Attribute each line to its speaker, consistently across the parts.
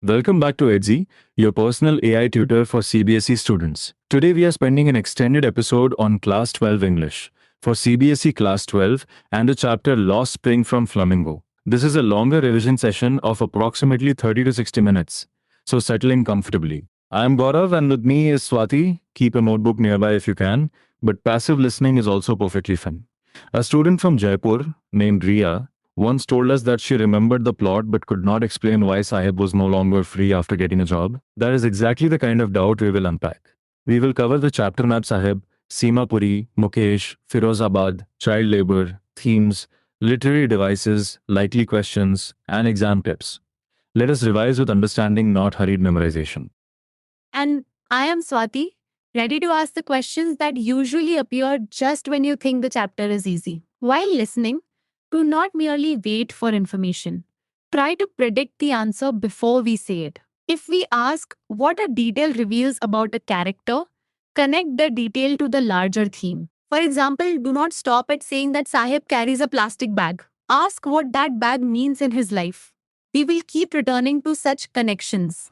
Speaker 1: Welcome back to Edzy, your personal AI tutor for CBSE students. Today we are spending an extended episode on Class 12 English for CBSE Class 12 and the chapter Lost Spring from Flamingo. This is a longer revision session of approximately 30 to 60 minutes, so settle in comfortably. I am Gaurav and with me is Swati. Keep a notebook nearby if you can, but passive listening is also perfectly fine. A student from Jaipur named Ria once told us that she remembered the plot but could not explain why Sahib was no longer free after getting a job. That is exactly the kind of doubt we will unpack. We will cover the chapter map Sahib, Seema Puri, Mukesh, Firozabad, child labor, themes, literary devices, likely questions, and exam tips. Let us revise with understanding, not hurried memorization.
Speaker 2: And I am Swati, ready to ask the questions that usually appear just when you think the chapter is easy. While listening, do not merely wait for information. Try to predict the answer before we say it. If we ask what a detail reveals about a character, connect the detail to the larger theme. For example, do not stop at saying that Sahib carries a plastic bag. Ask what that bag means in his life. We will keep returning to such connections.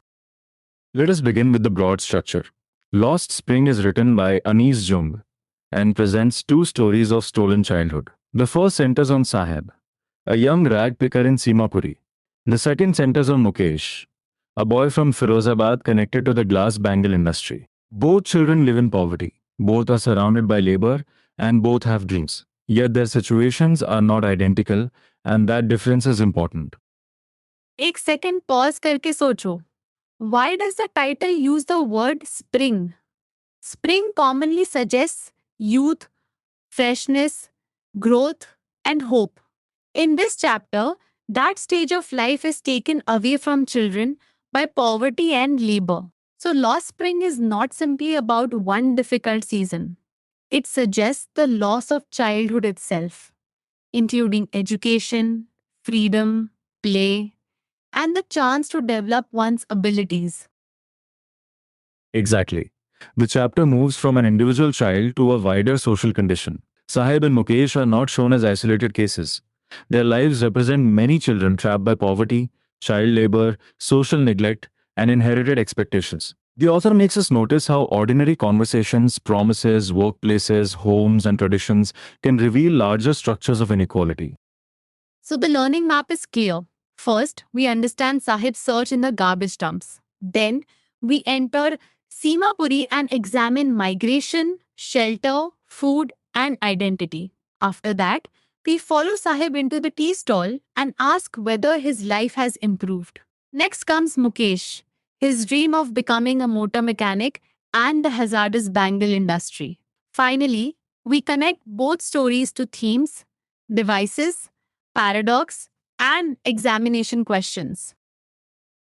Speaker 1: Let us begin with the broad structure. Lost Spring is written by Anis Jung and presents two stories of stolen childhood. The first centers on Sahib, a young rag picker in Simapuri. The second centers on Mukesh, a boy from Firozabad connected to the glass bangle industry. Both children live in poverty, both are surrounded by labor, and both have dreams. Yet their situations are not identical, and that difference is important.
Speaker 2: एक second pause करके सोचो. Why does the title use the word spring? Spring commonly suggests youth, freshness, growth, and hope. In this chapter, that stage of life is taken away from children by poverty and labor. So, Lost Spring is not simply about one difficult season. It suggests the loss of childhood itself, including education, freedom, play, and the chance to develop one's abilities.
Speaker 1: Exactly. The chapter moves from an individual child to a wider social condition. Sahib and Mukesh are not shown as isolated cases. Their lives represent many children trapped by poverty, child labor, social neglect, and inherited expectations. The author makes us notice how ordinary conversations, promises, workplaces, homes, and traditions can reveal larger structures of inequality.
Speaker 2: So the learning map is clear. First, we understand Sahib's search in the garbage dumps. Then, we enter Simapuri and examine migration, shelter, food, and identity. After that, we follow Sahib into the tea stall and ask whether his life has improved. Next comes Mukesh, his dream of becoming a motor mechanic and the hazardous bangle industry. Finally, we connect both stories to themes, devices, paradox, and examination questions.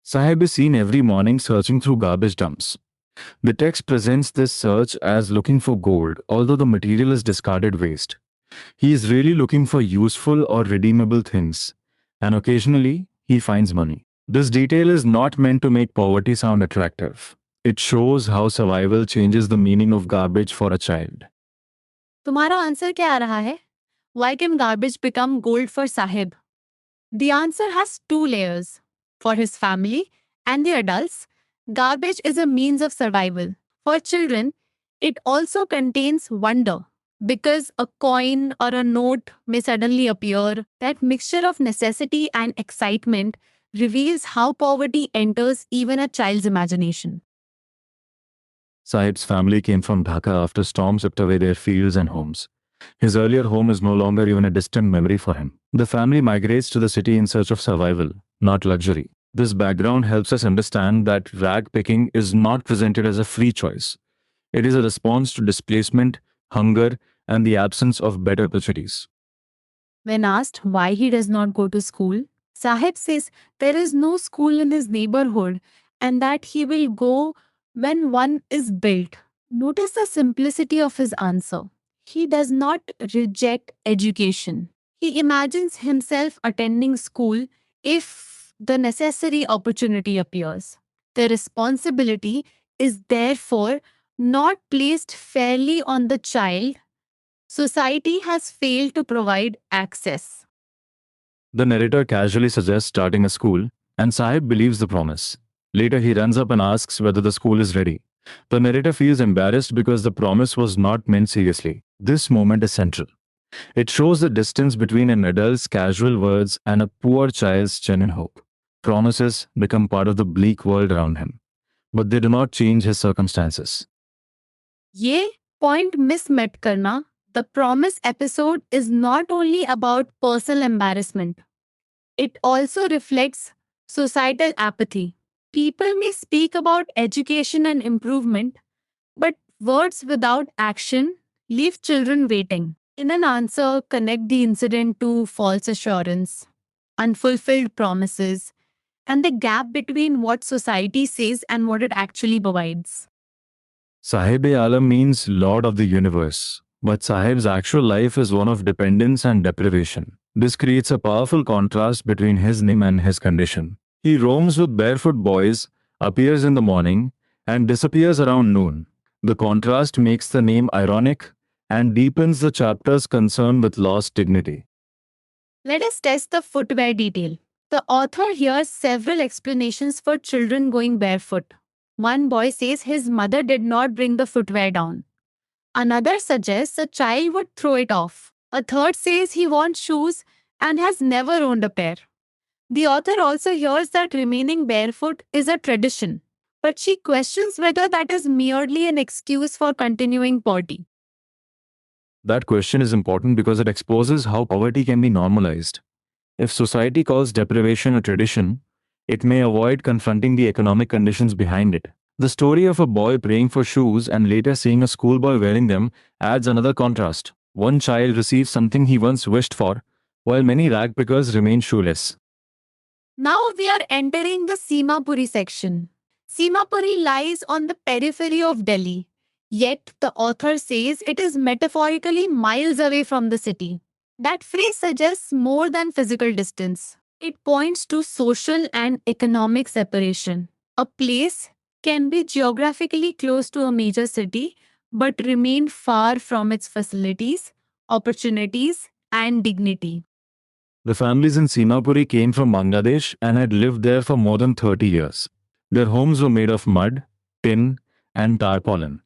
Speaker 1: Sahib is seen every morning searching through garbage dumps. The text presents this search as looking for gold, although the material is discarded waste. He is really looking for useful or redeemable things, and occasionally he finds money. This detail is not meant to make poverty sound attractive. It shows how survival changes the meaning of garbage for a child.
Speaker 2: तुम्हारा answer क्या आ रहा है? Why can garbage become gold for Sahib? The answer has two layers. For his family and the adults, garbage is a means of survival. For children, it also contains wonder. Because a coin or a note may suddenly appear, that mixture of necessity and excitement reveals how poverty enters even a child's imagination.
Speaker 1: Sahib's family came from Dhaka after storms swept away their fields and homes. His earlier home is no longer even a distant memory for him. The family migrates to the city in search of survival, not luxury. This background helps us understand that rag picking is not presented as a free choice. It is a response to displacement, hunger, and the absence of better opportunities.
Speaker 2: When asked why he does not go to school, Sahib says there is no school in his neighborhood and that he will go when one is built. Notice the simplicity of his answer. He does not reject education. He imagines himself attending school if the necessary opportunity appears. The responsibility is therefore not placed fairly on the child. Society has failed to provide access.
Speaker 1: The narrator casually suggests starting a school, and Sahib believes the promise. Later, he runs up and asks whether the school is ready. The narrator feels embarrassed because the promise was not meant seriously. This moment is central. It shows the distance between an adult's casual words and a poor child's genuine hope. Promises become part of the bleak world around him, but they do not change his circumstances.
Speaker 2: ये point miss met करना. The promise episode is not only about personal embarrassment. It also reflects societal apathy. People may speak about education and improvement, but words without action leave children waiting. In an answer, connect the incident to false assurance, unfulfilled promises, and the gap between what society says and what it actually provides.
Speaker 1: Sahib-e-Alam means Lord of the Universe, but Sahib's actual life is one of dependence and deprivation. This creates a powerful contrast between his name and his condition. He roams with barefoot boys, appears in the morning, and disappears around noon. The contrast makes the name ironic and deepens the chapter's concern with lost dignity.
Speaker 2: Let us test the footwear detail. The author hears several explanations for children going barefoot. One boy says his mother did not bring the footwear down. Another suggests a child would throw it off. A third says he wants shoes and has never owned a pair. The author also hears that remaining barefoot is a tradition, but she questions whether that is merely an excuse for continuing poverty.
Speaker 1: That question is important because it exposes how poverty can be normalized. If society calls deprivation a tradition, it may avoid confronting the economic conditions behind it. The story of a boy praying for shoes and later seeing a schoolboy wearing them adds another contrast. One child receives something he once wished for, while many ragpickers remain shoeless.
Speaker 2: Now we are entering the Simapuri section. Simapuri lies on the periphery of Delhi, yet the author says it is metaphorically miles away from the city. That phrase suggests more than physical distance. It points to social and economic separation. A place can be geographically close to a major city but remain far from its facilities, opportunities, and dignity.
Speaker 1: The families in Simapuri came from Bangladesh and had lived there for more than 30 years. Their homes were made of mud, tin, and tarpaulin.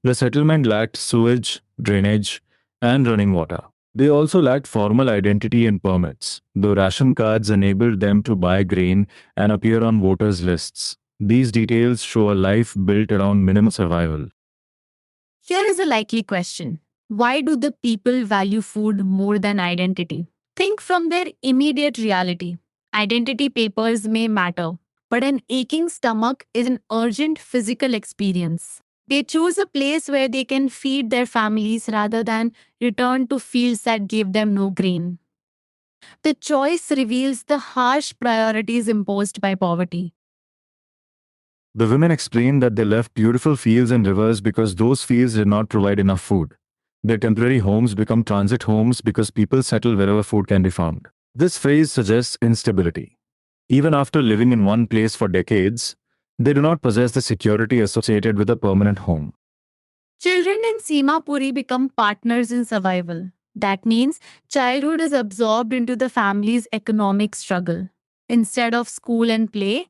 Speaker 1: The settlement lacked sewage, drainage, and running water. They also lacked formal identity and permits, though ration cards enabled them to buy grain and appear on voters' lists. These details show a life built around minimum survival.
Speaker 2: Here is a likely question. Why do the people value food more than identity? Think from their immediate reality. Identity papers may matter, but an aching stomach is an urgent physical experience. They choose a place where they can feed their families rather than return to fields that gave them no grain. The choice reveals the harsh priorities imposed by poverty.
Speaker 1: The women explained that they left beautiful fields and rivers because those fields did not provide enough food. Their temporary homes become transit homes because people settle wherever food can be found. This phrase suggests instability. Even after living in one place for decades, they do not possess the security associated with a permanent home.
Speaker 2: Children in Simapuri become partners in survival. That means childhood is absorbed into the family's economic struggle. Instead of school and play,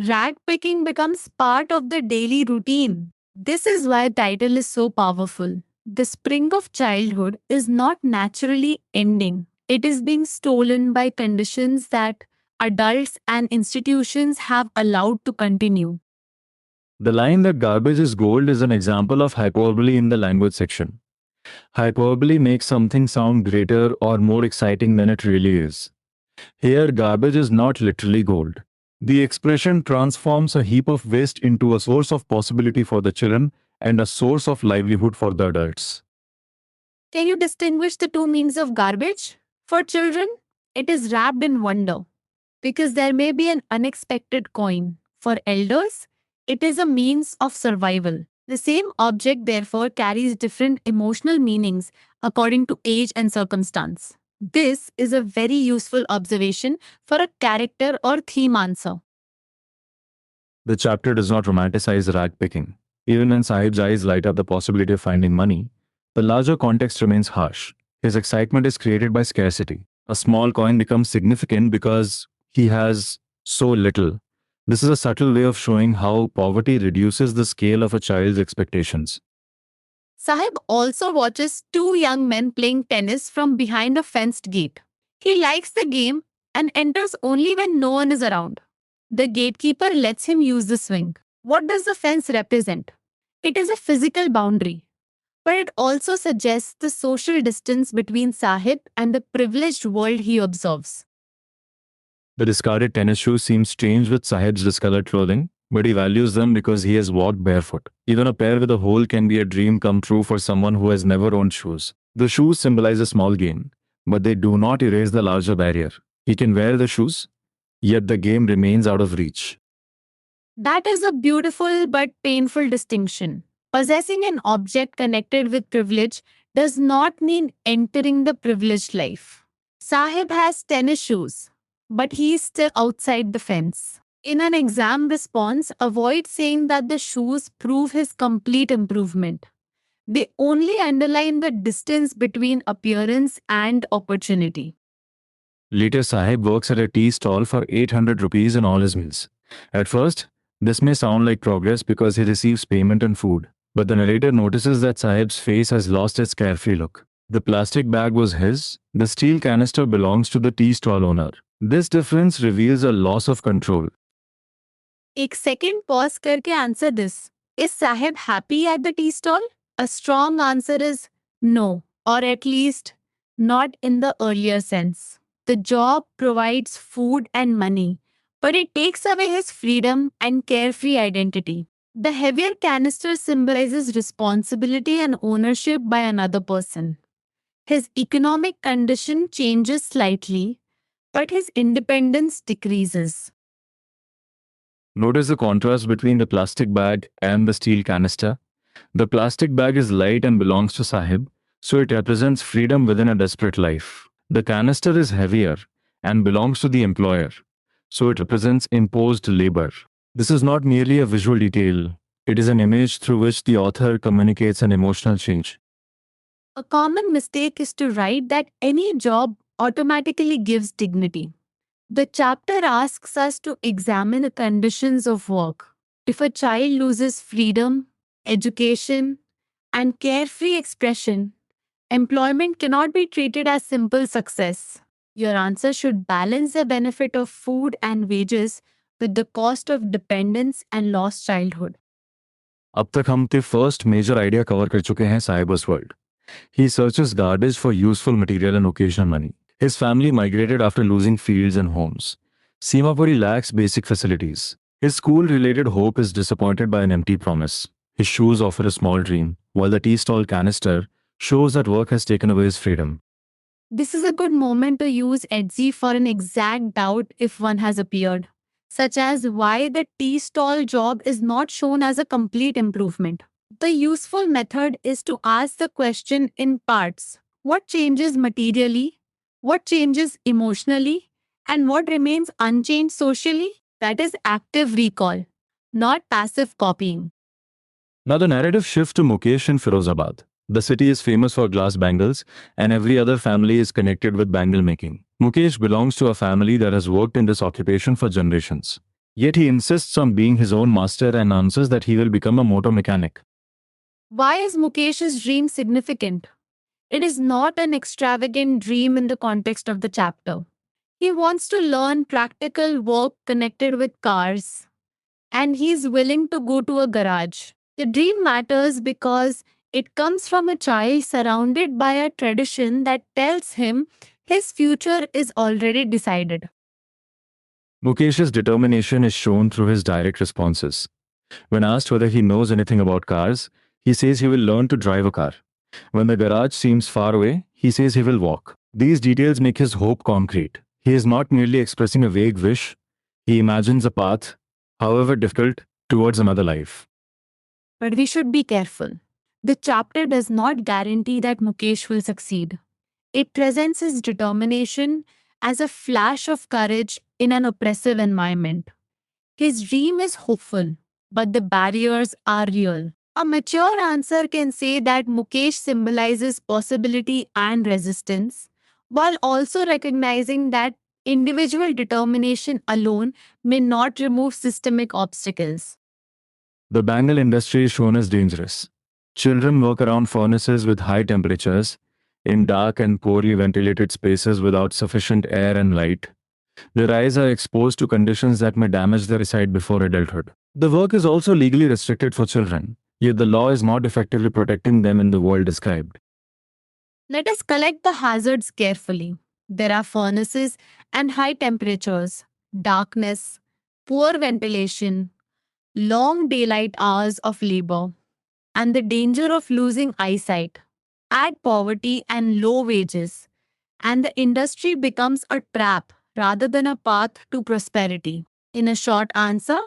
Speaker 2: rag picking becomes part of the daily routine. This is why the title is so powerful. The spring of childhood is not naturally ending. It is being stolen by conditions that adults and institutions have allowed to continue.
Speaker 1: The line that garbage is gold is an example of hyperbole in the language section. Hyperbole makes something sound greater or more exciting than it really is. Here, garbage is not literally gold. The expression transforms a heap of waste into a source of possibility for the children and a source of livelihood for the adults.
Speaker 2: Can you distinguish the two meanings of garbage? For children, it is wrapped in wonder because there may be an unexpected coin. For elders, it is a means of survival. The same object, therefore, carries different emotional meanings according to age and circumstance. This is a very useful observation for a character or theme answer.
Speaker 1: The chapter does not romanticize rag picking. Even when Sahib's eyes light up the possibility of finding money, the larger context remains harsh. His excitement is created by scarcity. A small coin becomes significant because he has so little, This is a subtle way of showing how poverty reduces the scale of a child's expectations.
Speaker 2: Sahib also watches two young men playing tennis from behind a fenced gate. He likes the game and enters only when no one is around. The gatekeeper lets him use the swing. What does the fence represent? It is a physical boundary, but it also suggests the social distance between Sahib and the privileged world he observes.
Speaker 1: The discarded tennis shoes seem strange with Sahib's discolored clothing, but he values them because he has walked barefoot. Even a pair with a hole can be a dream come true for someone who has never owned shoes. The shoes symbolize a small gain, but they do not erase the larger barrier. He can wear the shoes, yet the game remains out of reach.
Speaker 2: That is a beautiful but painful distinction. Possessing an object connected with privilege does not mean entering the privileged life. Sahib has tennis shoes, but he is still outside the fence. In an exam response, avoid saying that the shoes prove his complete improvement. They only underline the distance between appearance and opportunity.
Speaker 1: Later, Sahib works at a tea stall for 800 rupees in all his meals. At first, this may sound like progress because he receives payment and food, but the narrator notices that Sahib's face has lost its carefree look. The plastic bag was his, the steel canister belongs to the tea stall owner. This difference reveals a loss of control.
Speaker 2: एक second pause करके answer this. Is Sahib happy at the tea stall? A strong answer is no, or at least not in the earlier sense. The job provides food and money, but it takes away his freedom and carefree identity. The heavier canister symbolizes responsibility and ownership by another person. His economic condition changes slightly, but his independence decreases.
Speaker 1: Notice the contrast between the plastic bag and the steel canister. The plastic bag is light and belongs to Sahib, so it represents freedom within a desperate life. The canister is heavier and belongs to the employer, so it represents imposed labor. This is not merely a visual detail, it is an image through which the author communicates an emotional change.
Speaker 2: A common mistake is to write that any job automatically gives dignity. The chapter asks us to examine the conditions of work. If a child loses freedom, education, and carefree expression, employment cannot be treated as simple success. Your answer should balance the benefit of food and wages with the cost of dependence and lost childhood.
Speaker 1: अब तक हम the first major idea cover कर चुके हैं Sahiba's world. He searches garbage for useful material and occasional money. His family migrated after losing fields and homes. Simapuri lacks basic facilities. His school-related hope is disappointed by an empty promise. His shoes offer a small dream, while the tea stall canister shows that work has taken away his freedom.
Speaker 2: This is a good moment to use Etsy for an exact doubt if one has appeared, such as why the tea stall job is not shown as a complete improvement. The useful method is to ask the question in parts. What changes materially? What changes emotionally? And what remains unchanged socially? That is active recall, not passive copying.
Speaker 1: Now the narrative shifts to Mukesh in Firozabad. The city is famous for glass bangles, and every other family is connected with bangle making. Mukesh belongs to a family that has worked in this occupation for generations. Yet he insists on being his own master and answers that he will become a motor mechanic.
Speaker 2: Why is Mukesh's dream significant? It is not an extravagant dream in the context of the chapter. He wants to learn practical work connected with cars, and he is willing to go to a garage. The dream matters because it comes from a child surrounded by a tradition that tells him his future is already decided.
Speaker 1: Mukesh's determination is shown through his direct responses. When asked whether he knows anything about cars, he says he will learn to drive a car. When the garage seems far away, he says he will walk. These details make his hope concrete. He is not merely expressing a vague wish, he imagines a path, however difficult, towards another life.
Speaker 2: But we should be careful. The chapter does not guarantee that Mukesh will succeed. It presents his determination as a flash of courage in an oppressive environment. His dream is hopeful, but the barriers are real. A mature answer can say that Mukesh symbolizes possibility and resistance, while also recognizing that Individual determination alone may not remove systemic obstacles.
Speaker 1: The bangle industry is shown as dangerous. Children work around furnaces with high temperatures, in dark and poorly ventilated spaces without sufficient air and light. Their eyes are exposed to conditions that may damage their eyesight before adulthood. The work is also legally restricted for children, yet the law is not effectively protecting them in the world described.
Speaker 2: Let us collect the hazards carefully. There are furnaces and high temperatures, darkness, poor ventilation, long daylight hours of labor, and the danger of losing eyesight. Add poverty and low wages, and the industry becomes a trap rather than a path to prosperity. In a short answer,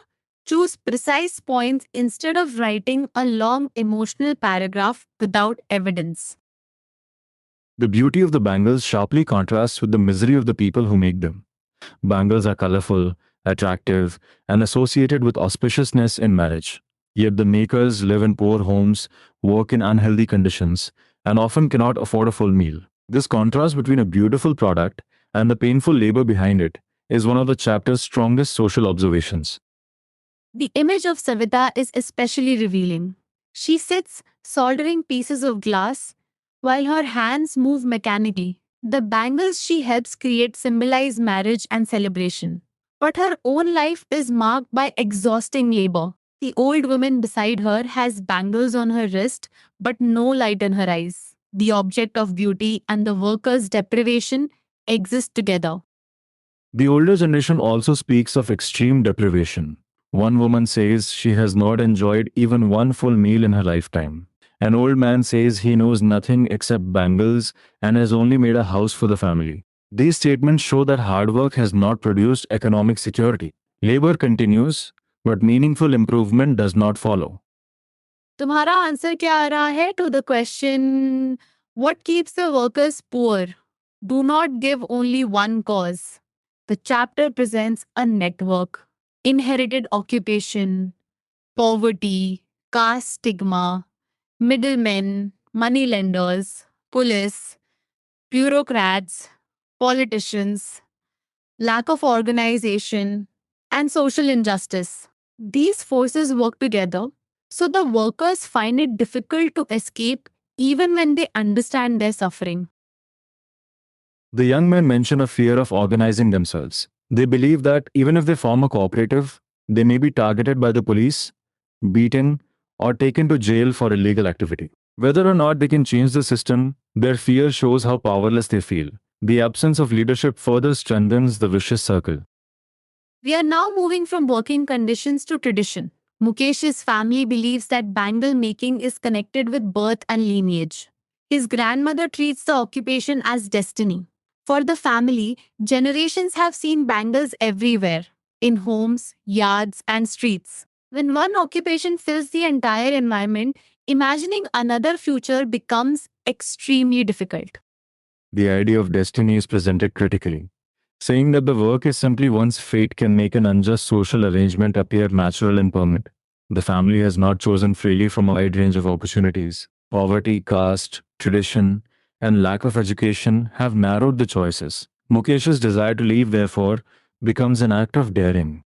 Speaker 2: choose precise points instead of writing a long emotional paragraph without evidence.
Speaker 1: The beauty of the bangles sharply contrasts with the misery of the people who make them. Bangles are colorful, attractive, and associated with auspiciousness in marriage. Yet the makers live in poor homes, work in unhealthy conditions, and often cannot afford a full meal. This contrast between a beautiful product and the painful labor behind it is one of the chapter's strongest social observations.
Speaker 2: The image of Savita is especially revealing. She sits soldering pieces of glass while her hands move mechanically. The bangles she helps create symbolize marriage and celebration. But her own life is marked by exhausting labor. The old woman beside her has bangles on her wrist but no light in her eyes. The object of beauty and the worker's deprivation exist together.
Speaker 1: The older generation also speaks of extreme deprivation. One woman says she has not enjoyed even one full meal in her lifetime. An old man says he knows nothing except bangles and has only made a house for the family. These statements show that hard work has not produced economic security. Labor continues, but meaningful improvement does not follow.
Speaker 2: तुम्हारा answer क्या आ रहा है to the question what keeps the workers poor do not give only one cause the chapter presents a network inherited occupation poverty caste stigma middlemen, money lenders, police, bureaucrats, politicians, lack of organization, and social injustice. These forces work together, so the workers find it difficult to escape even when they understand their suffering.
Speaker 1: The young men mention a fear of organizing themselves. They believe that even if they form a cooperative, they may be targeted by the police, beaten, or taken to jail for illegal activity. Whether or not they can change the system, their fear shows how powerless they feel. The absence of leadership further strengthens the vicious circle.
Speaker 2: We are now moving from working conditions to tradition. Mukesh's family believes that bangle making is connected with birth and lineage. His grandmother treats the occupation as destiny. For the family, generations have seen bangles everywhere, in homes, yards, and streets. When one occupation fills the entire environment, imagining another future becomes extremely difficult.
Speaker 1: The idea of destiny is presented critically. Saying that the work is simply one's fate can make an unjust social arrangement appear natural and permanent. The family has not chosen freely from a wide range of opportunities. Poverty, caste, tradition, and lack of education have narrowed the choices. Mukesh's desire to leave, therefore, becomes an act of daring.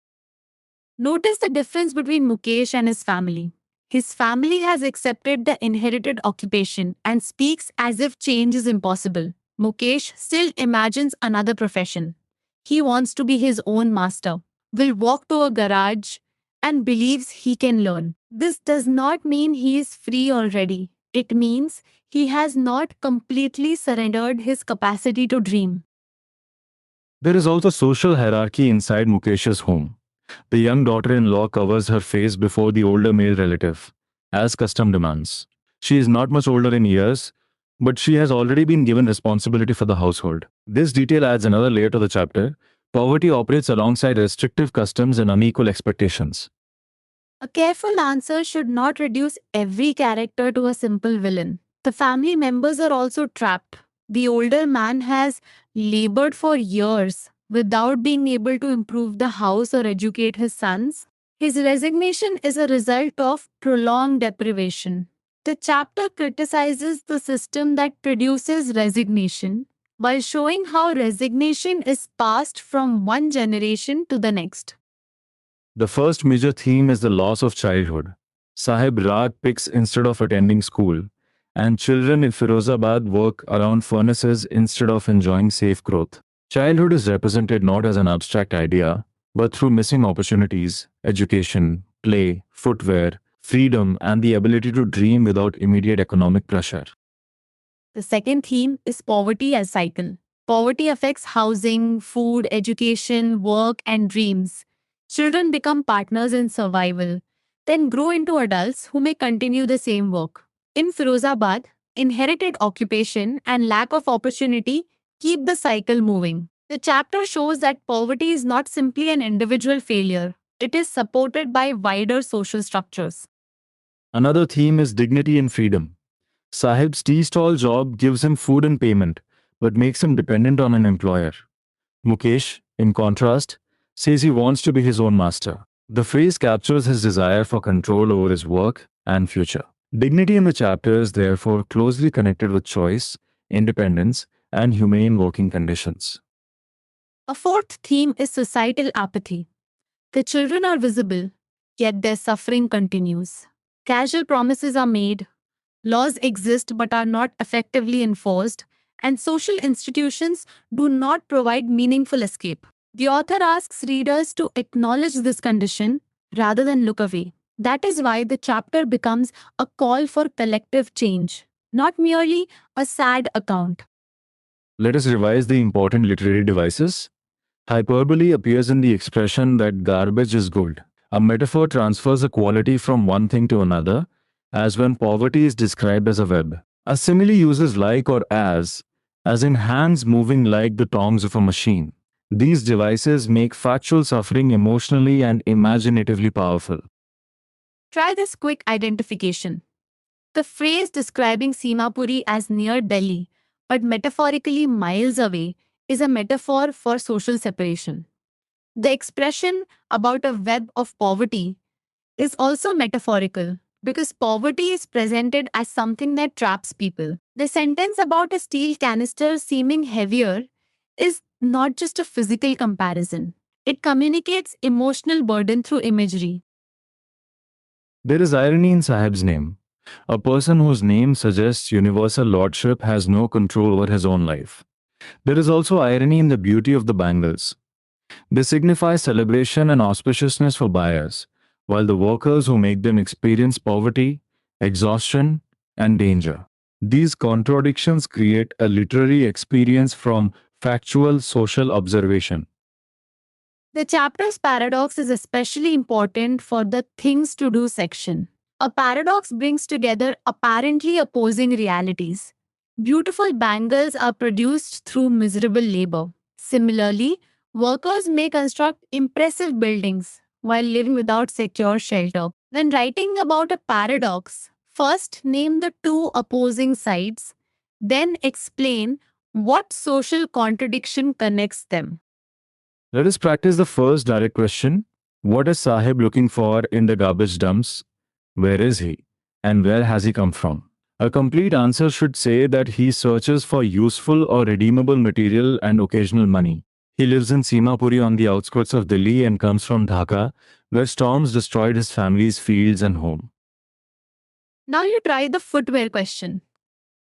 Speaker 2: Notice the difference between Mukesh and his family. His family has accepted the inherited occupation and speaks as if change is impossible. Mukesh still imagines another profession. He wants to be his own master, will walk to a garage, and believes he can learn. This does not mean he is free already. It means he has not completely surrendered his capacity to dream.
Speaker 1: There is also social hierarchy inside Mukesh's home. The young daughter-in-law covers her face before the older male relative, as custom demands. She is not much older in years, but she has already been given responsibility for the household. This detail adds another layer to the chapter. Poverty operates alongside restrictive customs and unequal expectations.
Speaker 2: A careful answer should not reduce every character to a simple villain. The family members are also trapped. The older man has labored for years without being able to improve the house or educate his sons. His resignation is a result of prolonged deprivation. The chapter criticizes the system that produces resignation by showing how resignation is passed from one generation to the next.
Speaker 1: The first major theme is the loss of childhood. Sahib Rag picks instead of attending school, and children in Firozabad work around furnaces instead of enjoying safe growth. Childhood is represented not as an abstract idea, but through missing opportunities, education, play, footwear, freedom, and the ability to dream without immediate economic pressure.
Speaker 2: The second theme is poverty as cycle. Poverty affects housing, food, education, work, and dreams. Children become partners in survival, then grow into adults who may continue the same work. In Firozabad, inherited occupation and lack of opportunity keep the cycle moving. The chapter shows that poverty is not simply an individual failure, it is supported by wider social structures.
Speaker 1: Another theme is dignity and freedom. Sahib's tea stall job gives him food and payment, but makes him dependent on an employer. Mukesh, in contrast, says he wants to be his own master. The phrase captures his desire for control over his work and future. Dignity in the chapter is therefore closely connected with choice, independence, and humane working conditions.
Speaker 2: A fourth theme is societal apathy. The children are visible, yet their suffering continues. Casual promises are made, laws exist but are not effectively enforced, and social institutions do not provide meaningful escape. The author asks readers to acknowledge this condition rather than look away. That is why the chapter becomes a call for collective change, not merely a sad account.
Speaker 1: Let us revise the important literary devices. Hyperbole appears in the expression that garbage is gold. A metaphor transfers a quality from one thing to another, as when poverty is described as a web. A simile uses like or as in hands moving like the tongs of a machine. These devices make factual suffering emotionally and imaginatively powerful.
Speaker 2: Try this quick identification. The phrase describing Simapuri as near Delhi, but metaphorically miles away, is a metaphor for social separation. The expression about a web of poverty is also metaphorical because poverty is presented as something that traps people. The sentence about a steel canister seeming heavier is not just a physical comparison, it communicates emotional burden through imagery.
Speaker 1: There is irony in Sahib's name. A person whose name suggests universal lordship has no control over his own life. There is also irony in the beauty of the bangles. They signify celebration and auspiciousness for buyers, while the workers who make them experience poverty, exhaustion, and danger. These contradictions create a literary experience from factual social observation.
Speaker 2: The chapter's paradox is especially important for the things to do section. A paradox brings together apparently opposing realities. Beautiful bangles are produced through miserable labor. Similarly, workers may construct impressive buildings while living without secure shelter. When writing about a paradox, first name the two opposing sides, then explain what social contradiction connects them.
Speaker 1: Let us practice the first direct question. What is Sahib looking for in the garbage dumps? Where is he? And where has he come from? A complete answer should say that he searches for useful or redeemable material and occasional money. He lives in Simapuri on the outskirts of Delhi and comes from Dhaka, where storms destroyed his family's fields and home.
Speaker 2: Now you try the footwear question.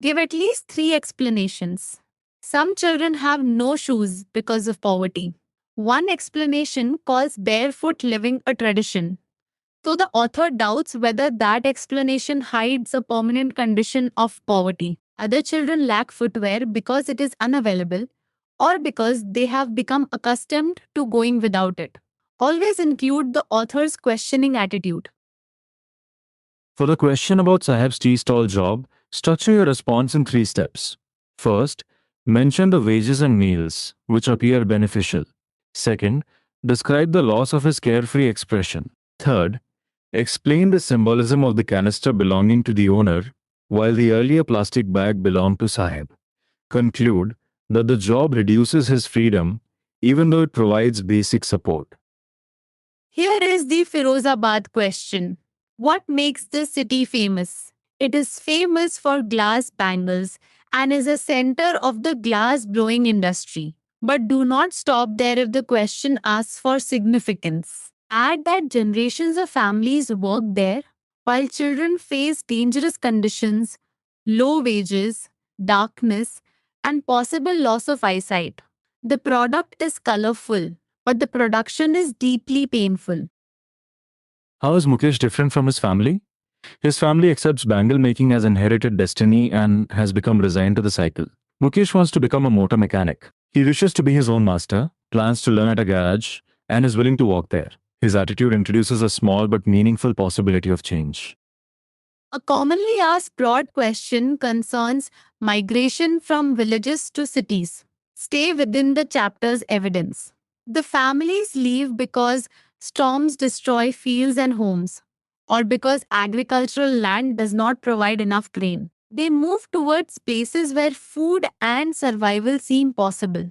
Speaker 2: Give at least 3 explanations. Some children have no shoes because of poverty. One explanation calls barefoot living a tradition. So the author doubts whether that explanation hides a permanent condition of poverty. Other children lack footwear because it is unavailable or because they have become accustomed to going without it. Always include the author's questioning attitude.
Speaker 1: For the question about Sahib's tea stall job, structure your response in 3 steps. First, mention the wages and meals, which appear beneficial. Second, describe the loss of his carefree expression. Third, explain the symbolism of the canister belonging to the owner, while the earlier plastic bag belonged to Sahib. Conclude that the job reduces his freedom, even though it provides basic support.
Speaker 2: Here is the Firozabad question. What makes the city famous? It is famous for glass bangles and is a center of the glass blowing industry. But do not stop there if the question asks for significance. Add that generations of families work there while children face dangerous conditions, low wages, darkness, and possible loss of eyesight. The product is colorful, but the production is deeply painful.
Speaker 1: How is Mukesh different from his family? His family accepts bangle making as inherited destiny and has become resigned to the cycle. Mukesh wants to become a motor mechanic. He wishes to be his own master, plans to learn at a garage, and is willing to walk there. His attitude introduces a small but meaningful possibility of change.
Speaker 2: A commonly asked broad question concerns migration from villages to cities. Stay within the chapter's evidence. The families leave because storms destroy fields and homes, or because agricultural land does not provide enough grain. They move towards places where food and survival seem possible.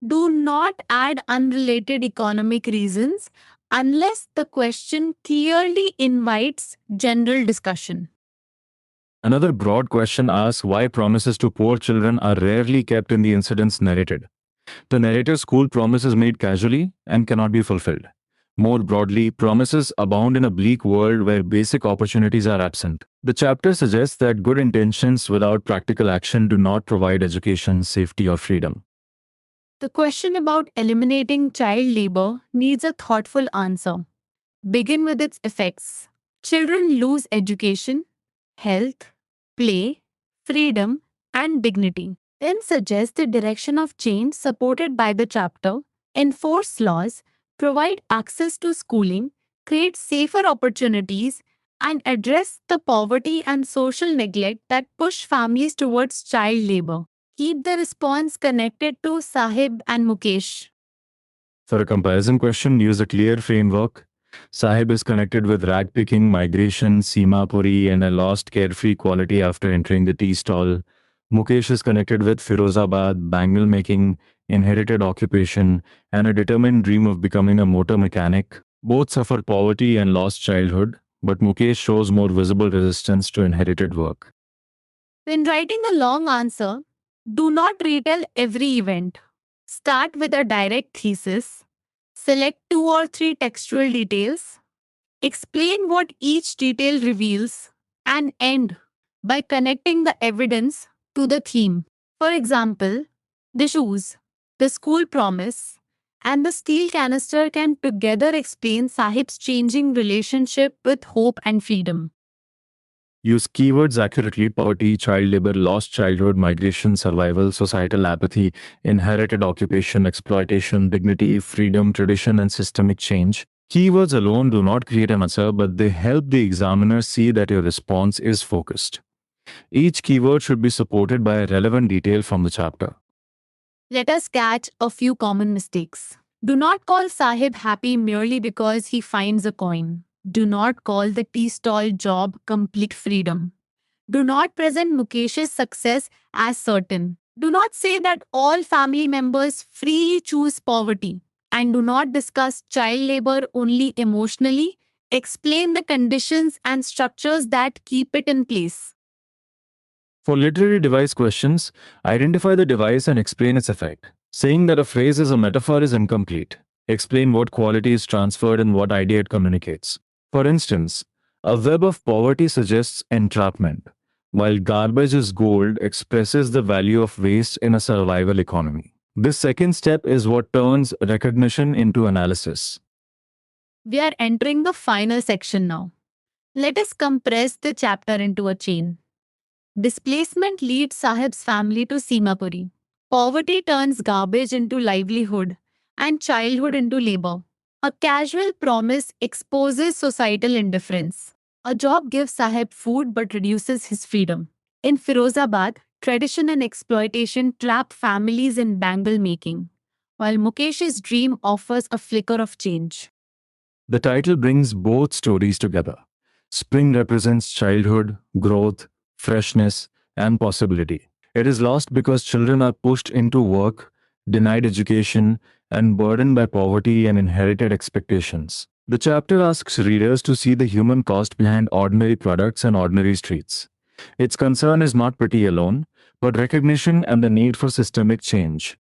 Speaker 2: Do not add unrelated economic reasons unless the question clearly invites general discussion.
Speaker 1: Another broad question asks why promises to poor children are rarely kept in the incidents narrated. The narrator's school promise is made casually and cannot be fulfilled. More broadly, promises abound in a bleak world where basic opportunities are absent. The chapter suggests that good intentions without practical action do not provide education, safety, or freedom.
Speaker 2: The question about eliminating child labor needs a thoughtful answer. Begin with its effects. Children lose education, health, play, freedom, and dignity. Then suggest the direction of change supported by the chapter, enforce laws, provide access to schooling, create safer opportunities, and address the poverty and social neglect that push families towards child labor. Keep the response connected to Sahib and Mukesh.
Speaker 1: For a comparison question, use a clear framework. Sahib is connected with rag picking, migration, Seema Puri, and a lost carefree quality after entering the tea stall. Mukesh is connected with Firozabad, bangle making, inherited occupation, and a determined dream of becoming a motor mechanic. Both suffer poverty and lost childhood, but Mukesh shows more visible resistance to inherited work.
Speaker 2: When writing a long answer, do not retell every event. Start with a direct thesis. Select 2 or 3 textual details. Explain what each detail reveals and end by connecting the evidence to the theme. For example, the shoes, the school promise, and the steel canister can together explain Sahib's changing relationship with hope and freedom.
Speaker 1: Use keywords accurately: poverty, child labor, lost childhood, migration, survival, societal apathy, inherited occupation, exploitation, dignity, freedom, tradition, and systemic change. Keywords alone do not create an answer, but they help the examiner see that your response is focused. Each keyword should be supported by a relevant detail from the chapter.
Speaker 2: Let us catch a few common mistakes. Do not call Sahib happy merely because he finds a coin. Do not call the tea stall job complete freedom. Do not present Mukesh's success as certain. Do not say that all family members freely choose poverty. And do not discuss child labor only emotionally. Explain the conditions and structures that keep it in place.
Speaker 1: For literary device questions, identify the device and explain its effect. Saying that a phrase is a metaphor is incomplete. Explain what quality is transferred and what idea it communicates. For instance, a web of poverty suggests entrapment, while garbage is gold expresses the value of waste in a survival economy. This second step is what turns recognition into analysis.
Speaker 2: We are entering the final section now. Let us compress the chapter into a chain. Displacement leads Sahib's family to Seemapuri. Poverty turns garbage into livelihood and childhood into labor. A casual promise exposes societal indifference. A job gives Sahib food but reduces his freedom. In Firozabad, tradition and exploitation trap families in bangle making, while Mukesh's dream offers a flicker of change.
Speaker 1: The title brings both stories together. Spring represents childhood, growth, freshness, and possibility. It is lost because children are pushed into work, denied education, and burdened by poverty and inherited expectations. The chapter asks readers to see the human cost behind ordinary products and ordinary streets. Its concern is not pity alone, but recognition and the need for systemic change.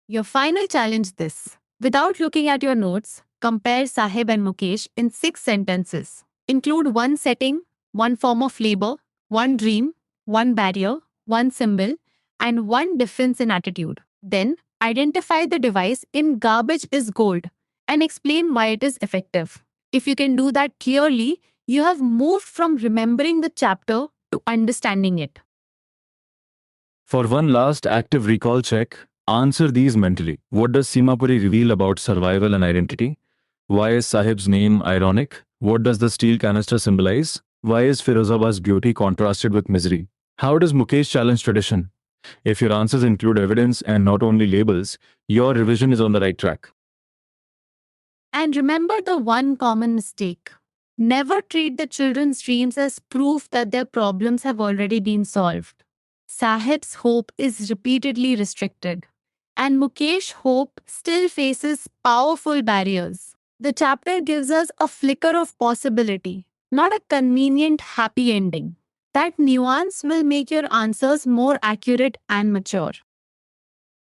Speaker 2: Your final challenge this. Without looking at your notes, compare Sahib and Mukesh in 6 sentences. Include one setting, one form of labor, one dream, one barrier, one symbol, and one difference in attitude. Then, identify the device in garbage is gold and explain why it is effective. If you can do that clearly, you have moved from remembering the chapter to understanding it.
Speaker 1: For one last active recall check, answer these mentally. What does Simapuri reveal about survival and identity? Why is Sahib's name ironic? What does the steel canister symbolize? Why is Firozabad's beauty contrasted with misery? How does Mukesh challenge tradition? If your answers include evidence and not only labels, your revision is on the right track.
Speaker 2: And remember the one common mistake. Never treat the children's dreams as proof that their problems have already been solved. Sahib's hope is repeatedly restricted, and Mukesh's hope still faces powerful barriers. The chapter gives us a flicker of possibility, not a convenient happy ending. That nuance will make your answers more accurate and mature.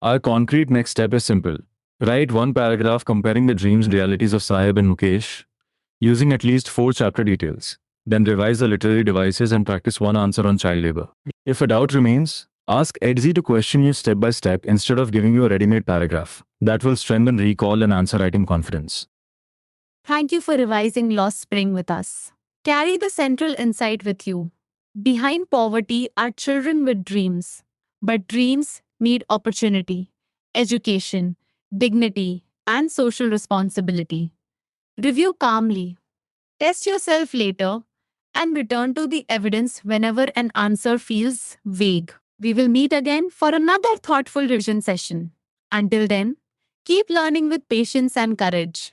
Speaker 1: Our concrete next step is simple. Write one paragraph comparing the dreams and realities of Sahib and Mukesh, using at least 4 chapter details. Then revise the literary devices and practice one answer on child labor. If a doubt remains, ask Edzy to question you step by step instead of giving you a ready-made paragraph. That will strengthen recall and answer writing confidence.
Speaker 2: Thank you for revising Lost Spring with us. Carry the central insight with you. Behind poverty are children with dreams, but dreams need opportunity, education, dignity, and social responsibility. Review calmly. Test yourself later and return to the evidence whenever an answer feels vague. We will meet again for another thoughtful revision session. Until then, keep learning with patience and courage.